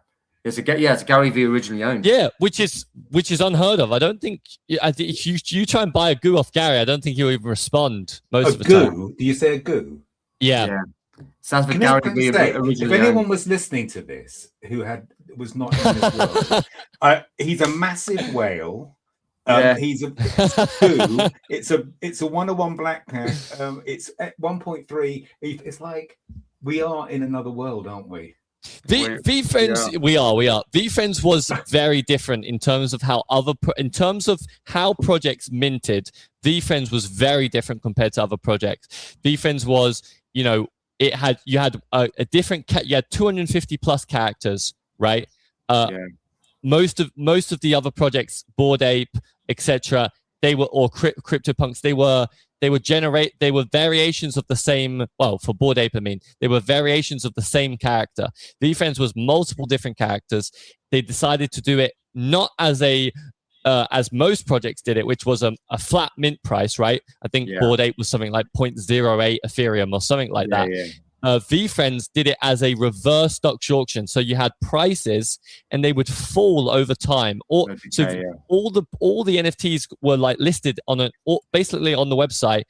S1: It's a Gary V originally owned.
S2: Yeah, which is unheard of. I don't think if you try and buy a goo off Gary, I don't think he'll even respond most of the time.
S3: Do you say a goo?
S2: Yeah.
S1: Sounds like Gary V originally.
S3: If anyone was listening to this who was not in this world, he's a massive whale. He's a goo. It's a 101 black cat. It's at 1.3. It's like we are in another world, aren't we?
S2: VFriends, we are. VFriends was very different in terms of how projects minted. VFriends was very different compared to other projects. VFriends was, you had a different you had 250 plus characters, right? Most of the other projects, Bored Ape, etc., or CryptoPunks, they were variations of the same. Well, for Bored Ape, I mean, they were variations of the same character. VFriends was multiple different characters. They decided to do it not as as most projects did it, which was a flat mint price, right? I think Bored Ape was something like 0.08 Ethereum or something like that. VFriends did it as a reverse Dutch auction, so you had prices and they would fall over time. All the NFTs were like listed basically on the website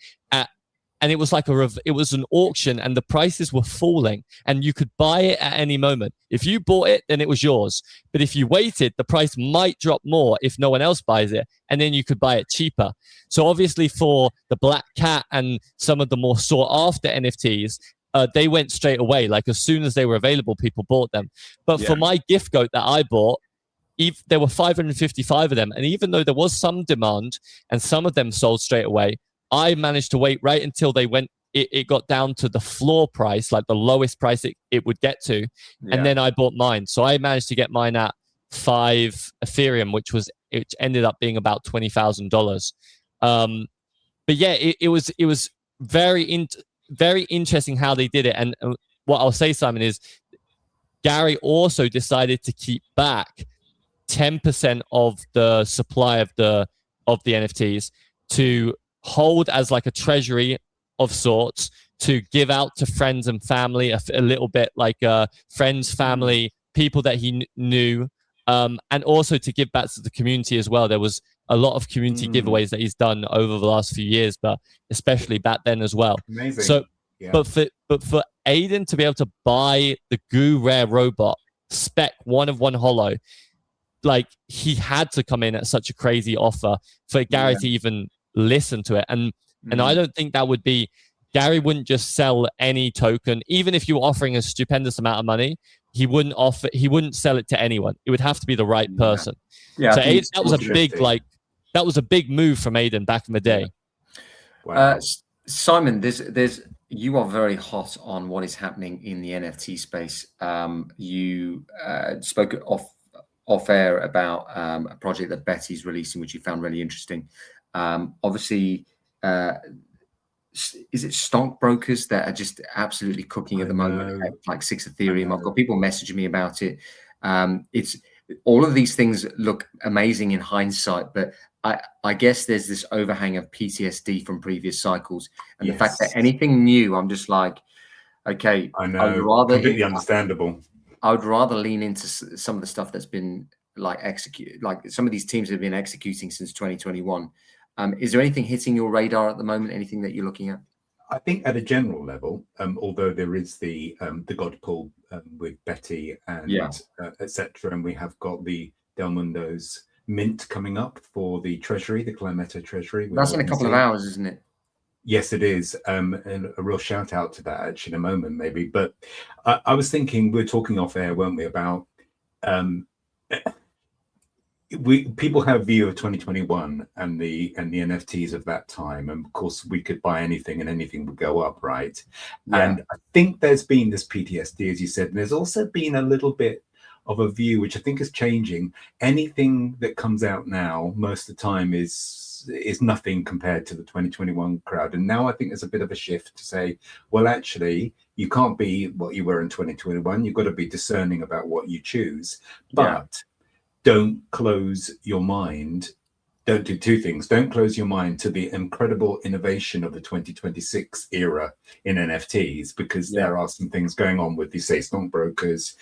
S2: and it was like it was an auction, and the prices were falling, and you could buy it at any moment. If you bought it, then it was yours. But if you waited, the price might drop more if no one else buys it, and then you could buy it cheaper. So obviously for the Black Cat and some of the more sought after NFTs, they went straight away. Like as soon as they were available, people bought them. But for my gift goat that I bought, there were 555 of them. And even though there was some demand and some of them sold straight away, I managed to wait right until it got down to the floor price, like the lowest price it would get to. And then I bought mine. So I managed to get mine at 5 Ethereum, which ended up being about $20,000. But yeah, it was very interesting how they did it. And what I'll say, Simon, is Gary also decided to keep back 10% of the supply of the NFTs to hold as like a treasury of sorts, to give out to friends and family a little bit, like friends, family, people that he knew, and also to give back to the community as well. There was a lot of community giveaways that he's done over the last few years, but especially back then as well.
S3: Amazing.
S2: So, but for Aiden to be able to buy the Goo Rare Robot spec 1 of 1 holo, like he had to come in at such a crazy offer for Gary to even listen to it. And I don't think that would be, Gary wouldn't just sell any token, even if you were offering a stupendous amount of money. He wouldn't sell it to anyone. It would have to be the right person. So Aiden, that was a big move from Aiden back in the day.
S1: Wow. Simon, you are very hot on what is happening in the NFT space. You spoke off air about a project that Betty's releasing, which you found really interesting. Obviously, is it stockbrokers that are just absolutely cooking at the moment, like 6 Ethereum? I've got people messaging me about it. It's all of these things look amazing in hindsight, but I guess there's this overhang of PTSD from previous cycles, and the fact that anything new, I'm just like, okay,
S3: I know, completely understandable.
S1: I would rather lean into some of the stuff that's been executed, like some of these teams have been executing since 2021. Is there anything hitting your radar at the moment? Anything that you're looking at?
S3: I think at a general level, although there is the God Pool with Betty and etc., and we have got the Del Mundo's mint coming up for the Treasury, the Climeta Treasury.
S1: That's in a couple of hours, isn't it?
S3: Yes, it is. And a real shout out to that actually in a moment, maybe. But I was thinking, we were talking off air, weren't we, about people have a view of 2021 and the NFTs of that time, and of course we could buy anything and anything would go up, right?
S1: Yeah.
S3: And I think there's been this PTSD, as you said, and there's also been a little bit of a view which I think is changing. Anything that comes out now most of the time is nothing compared to the 2021 crowd, and now I think there's a bit of a shift to say, well, actually you can't be what you were in 2021. You've got to be discerning about what you choose, but don't close your mind. Don't do two things. Don't close your mind to the incredible innovation of the 2026 era in NFTs, because there are some things going on with these, say, stockbrokers,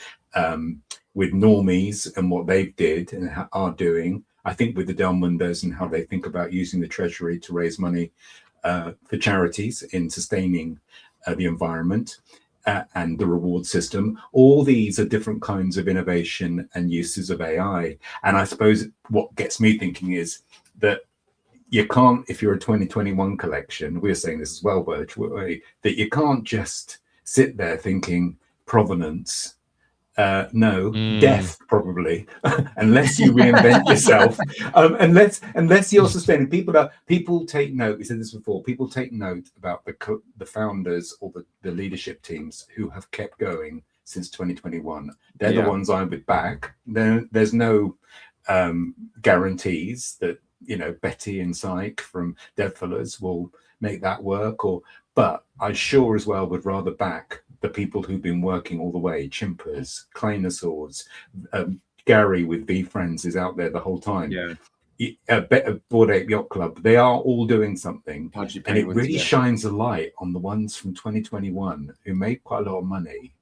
S3: with normies and what they did and are doing. I think with the Del Mundos and how they think about using the treasury to raise money for charities in sustaining the environment. And the reward system. All these are different kinds of innovation and uses of AI. And I suppose what gets me thinking is that you can't, if you're a 2021 collection, we're saying this as well, Birch, that you can't just sit there thinking provenance. Death probably, unless you reinvent yourself. Unless you're sustaining people take note. We said this before. People take note about the founders or the leadership teams who have kept going since 2021. They're the ones I would back. There's no guarantees that Betty and Syke from Deadfellers will make that work. But I sure as well would rather back the people who've been working all the way, Chimpers, Kleinosaurs, Gary with V Friends is out there the whole time. Bored Ape Yacht Club, they are all doing something. And it really shines a light on the ones from 2021 who made quite a lot of money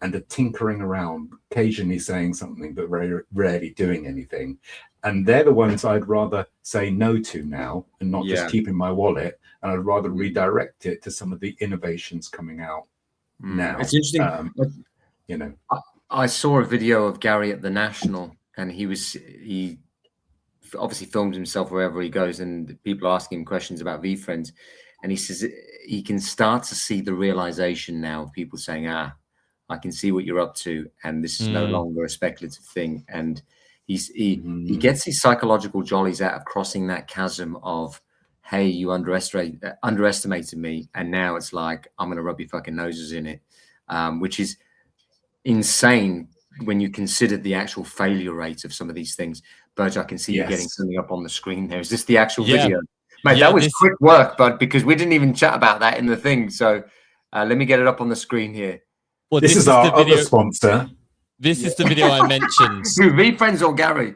S3: and are tinkering around, occasionally saying something, but very rarely doing anything. And they're the ones I'd rather say no to now and not just keep in my wallet. And I'd rather redirect it to some of the innovations coming out now.
S1: It's interesting. I saw a video of Gary at the National, and he obviously filmed himself wherever he goes, and people are asking him questions about V-Friends, and he says he can start to see the realization now of people saying, I can see what you're up to, and this is no longer a speculative thing. And he gets his psychological jollies out of crossing that chasm of, hey, you underestimated me, and now it's like, I'm going to rub your fucking noses in it, which is insane when you consider the actual failure rate of some of these things. Burge, I can see you getting something up on the screen there. Is this the actual video? Mate, that was quick work, bud, because we didn't even chat about that in the thing. So let me get it up on the screen here.
S3: Well, this is our other sponsor.
S2: This is the video I mentioned.
S1: Who, V-Friends or Gary?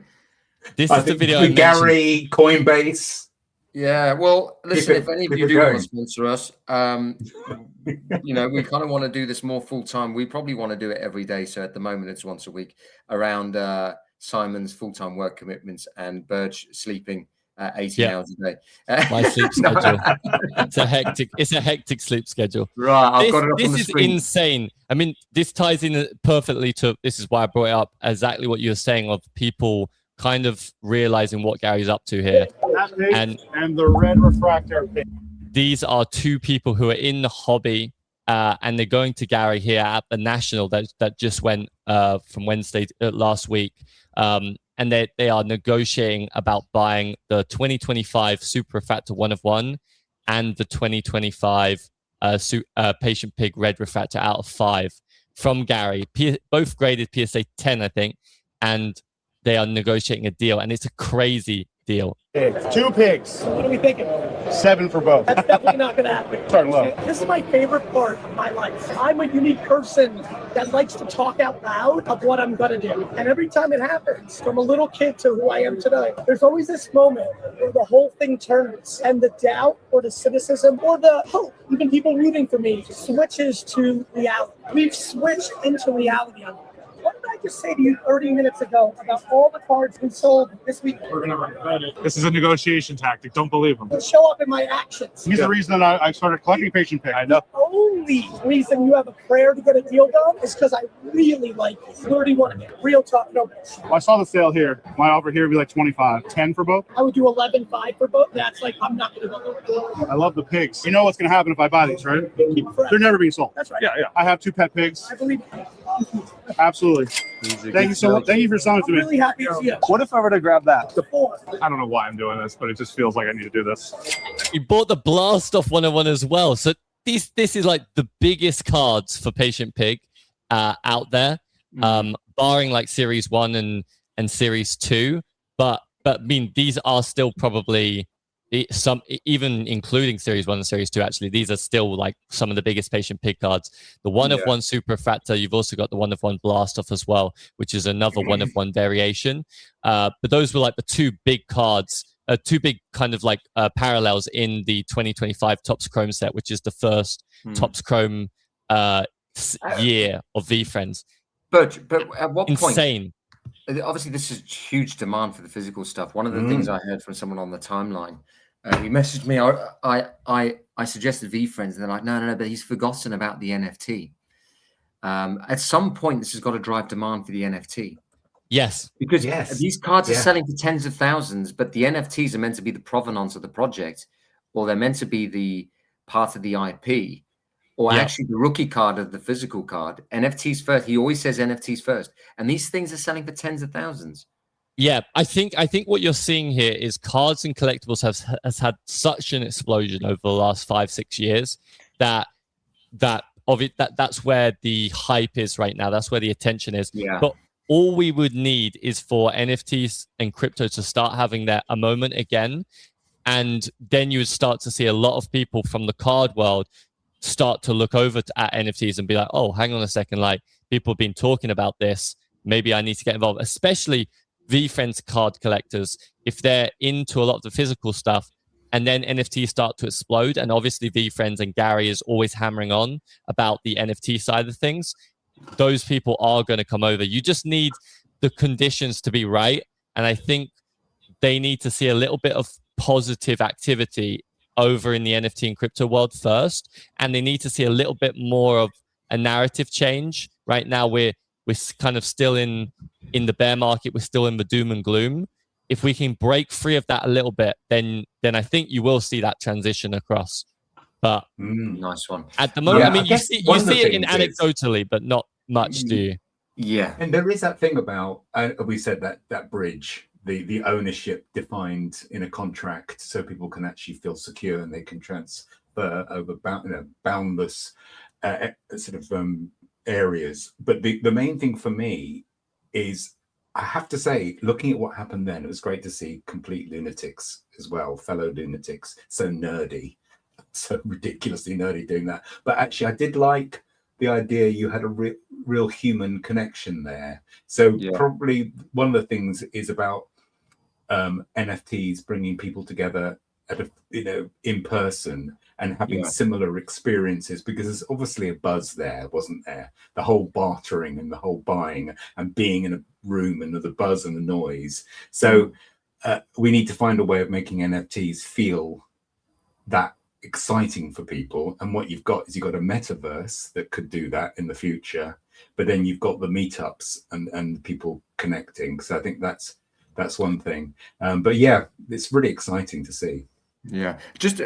S2: This is the video I mentioned.
S3: Gary, Coinbase.
S1: Yeah, well, listen, if any of you do want to sponsor us, we kind of want to do this more full time. We probably want to do it every day. So at the moment, it's once a week around Simon's full time work commitments and Burge sleeping 18 hours a day.
S2: My sleep schedule. It's a hectic sleep schedule.
S1: Right, I've got it up on the screen.
S2: This is insane. I mean, this ties in perfectly to, this is why I brought it up, exactly what you're saying of people kind of realizing what Gary's up to here. And
S5: the red refractor.
S2: These are two people who are in the hobby, and they're going to Gary here at the National that just went from Wednesday last week. And they are negotiating about buying the 2025 Super Refractor 1 of 1 and the 2025 Patient Pig Red Refractor out of 5 from Gary, both graded PSA 10, I think, and they are negotiating a deal, and it's a crazy deal.
S5: 2 pigs.
S6: What are we thinking?
S5: 7 for both.
S6: That's definitely not going to happen.
S5: Start low.
S6: This is my favorite part of my life. I'm a unique person that likes to talk out loud of what I'm going to do. And every time it happens, from a little kid to who I am today, there's always this moment where the whole thing turns and the doubt or the cynicism or the hope, even people rooting for me, switches to reality. We've switched into reality on it. What did I just say to you 30 minutes ago about all the cards we sold this week?
S5: We're going to regret it. This is a negotiation tactic. Don't believe him.
S6: It'll show up in my actions.
S5: He's the reason that I started collecting patient pigs. I know.
S6: The only reason you have a prayer to get a deal done is because I really like you. 31 again. Real talk, no bitch.
S5: Well, I saw the sale here. My offer here would be like 25. 10 for both?
S6: I would do 11.5 for both. That's like, I'm not going to go lower.
S5: I love the pigs. You know what's going to happen if I buy these, right?
S6: Keep it forever.
S5: They're never being sold.
S6: That's right.
S5: Yeah. I have 2 pet pigs.
S6: I believe it.
S5: Absolutely. Thank you so much. Thank you for selling it to
S6: I'm
S5: me.
S6: really happy to see you.
S7: What if I were to grab that?
S6: The 4.
S5: I don't know why I'm doing this, but it just feels like I need to do this.
S2: You bought the Blast Off 101 as well. So this is like the biggest cards for Patient Pig out there, barring like Series 1 and Series 2. But I mean, these are still probably some, even including Series 1 and Series 2, actually, these are still like some of the biggest Patient Pig cards. The 1-of-1 Super Refractor, you've also got the 1-of-1 Blast Off as well, which is another 1-of-1 variation. But those were like the two big cards, two big kind of like parallels in the 2025 Topps Chrome set, which is the first Topps Chrome year of V-Friends.
S1: But at what point?
S2: Insane.
S1: Obviously, this is huge demand for the physical stuff. One of the things I heard from someone on the timeline, he messaged me. I suggested V-Friends, and they're like, no, but he's forgotten about the NFT. At some point, this has got to drive demand for the NFT.
S2: Yes,
S1: because these cards are selling for tens of thousands, but the NFTs are meant to be the provenance of the project, or they're meant to be the part of the IP. Or actually the rookie card of the physical card. NFTs first. He always says NFTs first. And these things are selling for tens of thousands.
S2: Yeah, I think what you're seeing here is cards and collectibles has had such an explosion over the last 5-6 years that's where the hype is right now. That's where the attention is.
S1: Yeah.
S2: But all we would need is for NFTs and crypto to start having a moment again. And then you would start to see a lot of people from the card world start to look over at NFTs and be like, oh, hang on a second, like people have been talking about this. Maybe I need to get involved, especially V-Friends card collectors. If they're into a lot of the physical stuff and then NFTs start to explode, and obviously V-Friends and Gary is always hammering on about the NFT side of things, those people are going to come over. You just need the conditions to be right. And I think they need to see a little bit of positive activity over in the NFT and crypto world first, and they need to see a little bit more of a narrative change. Right now, we're kind of still in the bear market. We're still in the doom and gloom. If we can break free of that a little bit, then I think you will see that transition across. But
S1: nice one.
S2: At the moment,
S3: Yeah,
S2: I mean, you see it in
S3: things
S2: anecdotally, but not much, do you?
S1: Yeah.
S3: And there is that thing about we said that bridge, the ownership defined in a contract, so people can actually feel secure and they can transfer over boundless sort of areas. But the main thing for me is, I have to say, looking at what happened then, it was great to see complete lunatics as well, fellow lunatics, so nerdy, so ridiculously nerdy doing that. But actually, I did like the idea you had a real human connection there. So probably one of the things is about NFTs bringing people together at in person and having similar experiences, because there's obviously a buzz there, wasn't there? The whole bartering and the whole buying and being in a room and the buzz and the noise. So we need to find a way of making NFTs feel that exciting for people. And what you've got is you've got a metaverse that could do that in the future, but then you've got the meetups and people connecting. So I think that's one thing. But yeah, it's really exciting to see.
S1: Yeah,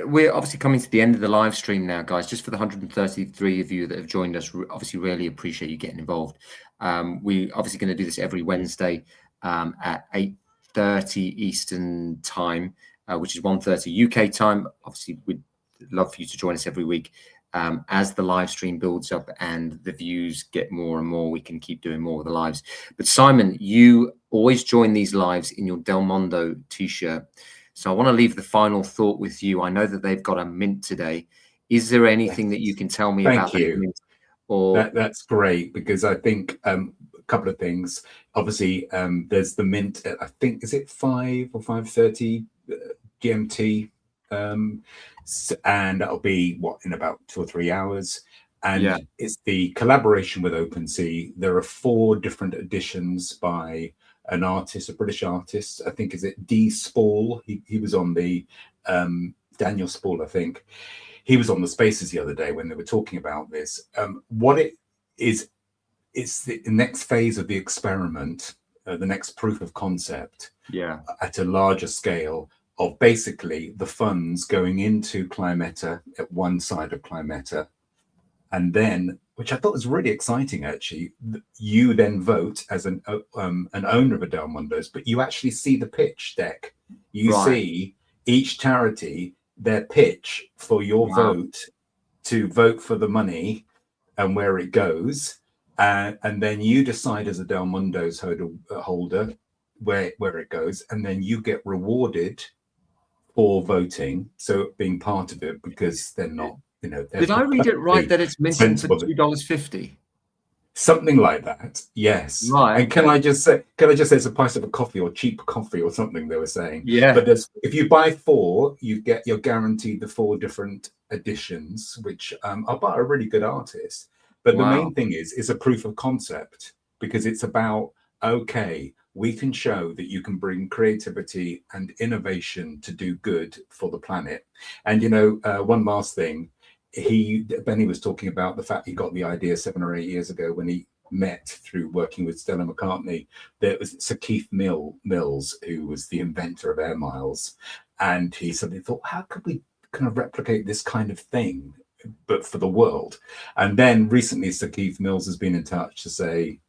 S1: we're obviously coming to the end of the live stream now, guys. Just for the 133 of you that have joined us, obviously really appreciate you getting involved. We obviously going to do this every Wednesday at 8:30 Eastern time, which is 1:30 UK time. Obviously, we'd love for you to join us every week. As the live stream builds up and the views get more and more, we can keep doing more of the lives. But Simon, you always join these lives in your Del Mondo t-shirt. So I want to leave the final thought with you. I know that they've got a mint today. Is there anything that you can tell me about that mint? Or
S3: that's great, because I think a couple of things. Obviously, there's the mint at, I think, is it 5 or 5:30 GMT? And that'll be in about 2 or 3 hours. And it's the collaboration with OpenSea. There are 4 different editions by an artist, a British artist. I think, is it D. Spall? He was on the Daniel Spall, I think. He was on the Spaces the other day when they were talking about this. What it is, it's the next phase of the experiment, the next proof of concept at a larger scale, of basically the funds going into Climeta at one side of Climeta, And then, which I thought was really exciting, actually, you then vote as an owner of a Del Mondo's, but you actually see the pitch deck. You see each charity, their pitch for your vote, to vote for the money and where it goes. And then you decide as a Del Mondo's holder where it goes, and then you get rewarded for voting, so being part of it, because they're not, you know.
S1: Did I read it right that it's minted for $2.50?
S3: Something like that, yes.
S1: Right.
S3: And can I just say it's the price of a coffee or cheap coffee or something they were saying.
S1: Yeah.
S3: But if you buy 4, you're guaranteed the 4 different editions, which are by a really good artist. But the main thing is a proof of concept, because it's about, okay, we can show that you can bring creativity and innovation to do good for the planet. And, you know, one last thing, Benny was talking about the fact he got the idea 7 or 8 years ago when he met through working with Stella McCartney. There was Sir Keith Mills, who was the inventor of air miles. And he suddenly thought, how could we kind of replicate this kind of thing, but for the world? And then recently, Sir Keith Mills has been in touch to say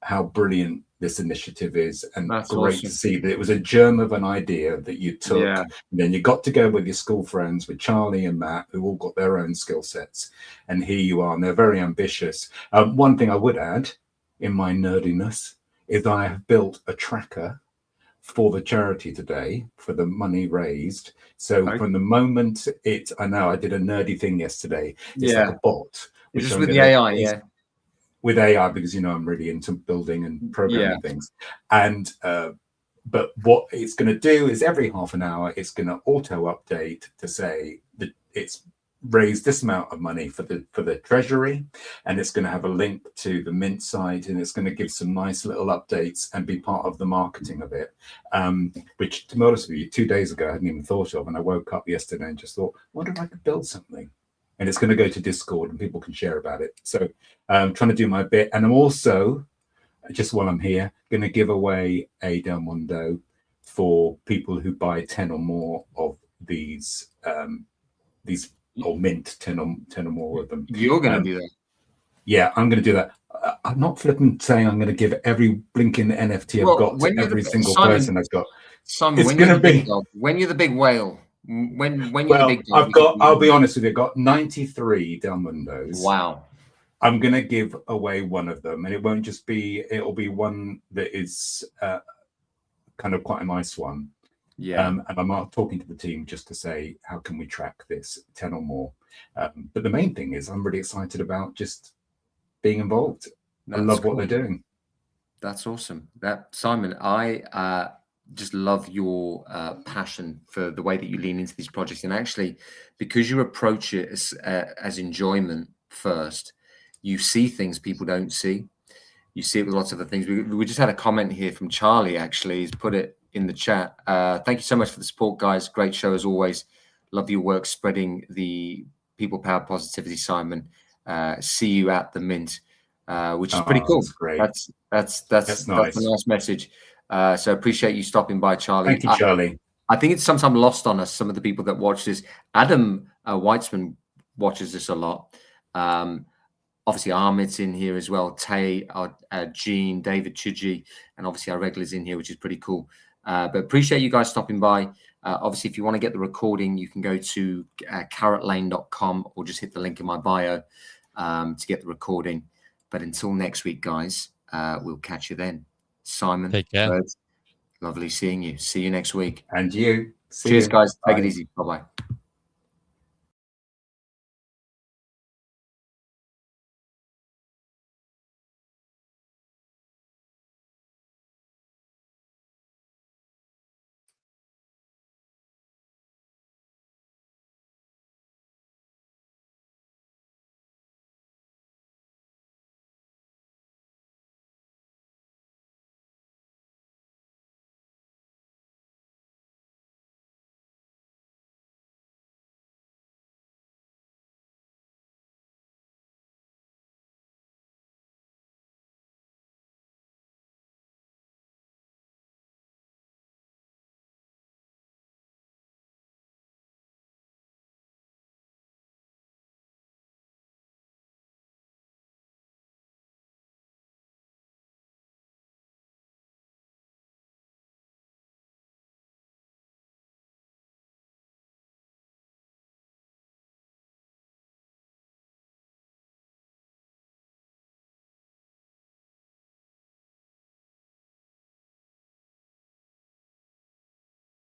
S3: how brilliant this initiative is, and that's great to see that it was a germ of an idea that you took, and then you got to go with your school friends, with Charlie and Matt, who all got their own skill sets, and here you are, and they're very ambitious. One thing I would add in my nerdiness is I have built a tracker for the charity today for the money raised. So from the moment I know I did a nerdy thing yesterday. It's like a bot.
S1: Which is with the AI,
S3: with AI, because, you know, I'm really into building and programming things. And but what it's going to do is every half an hour, it's going to auto update to say that it's raised this amount of money for the treasury, and it's going to have a link to the Mint site, and it's going to give some nice little updates and be part of the marketing of it. Which, to be honest with you, 2 days ago I hadn't even thought of, and I woke up yesterday and just thought, I wonder if I could build something. And it's going to go to Discord and people can share about it. So I'm trying to do my bit. And I'm also, just while I'm here, going to give away a Del Mondo for people who buy 10 or more of these, or mint 10 or more of them.
S1: You're going to do that?
S3: Yeah, I'm going to do that. I'm not flipping saying I'm going to give every blinking NFT I've got to every single person I've got.
S1: Simon, it's going to be when you're the big whale. When you're the big dog,
S3: I'll be honest with you, I've got 93 Del Mondos.
S1: Wow. I'm
S3: going to give away one of them, and it won't just be, it'll be one that is kind of quite a nice one.
S1: Yeah.
S3: And I'm talking to the team just to say, how can we track this 10 or more? But the main thing is I'm really excited about just being involved. I love what they're doing.
S1: That's awesome. Simon, I just love your passion for the way that you lean into these projects, and actually, because you approach it as enjoyment first, you see things people don't see. You see it with lots of other things. We just had a comment here from Charlie. Actually, he's put it in the chat. Thank you so much for the support, guys. Great show as always. Love your work spreading the people power positivity, Simon. See you at the Mint, which is pretty cool.
S3: That's great.
S1: That's
S3: nice.
S1: That's a nice message. So appreciate you stopping by, Charlie.
S3: Thank you, Charlie.
S1: I think it's sometimes lost on us, some of the people that watch this. Adam Weitzman watches this a lot. Obviously, Ahmed's in here as well. Tay, Gene, David Chidji, and obviously our regulars in here, which is pretty cool. But appreciate you guys stopping by. Obviously, if you want to get the recording, you can go to carrotlane.com or just hit the link in my bio to get the recording. But until next week, guys, we'll catch you then. Simon,
S2: take care.
S1: Birds, lovely seeing you. See you next week.
S3: And you.
S1: Cheers, guys. Take it easy. Bye-bye.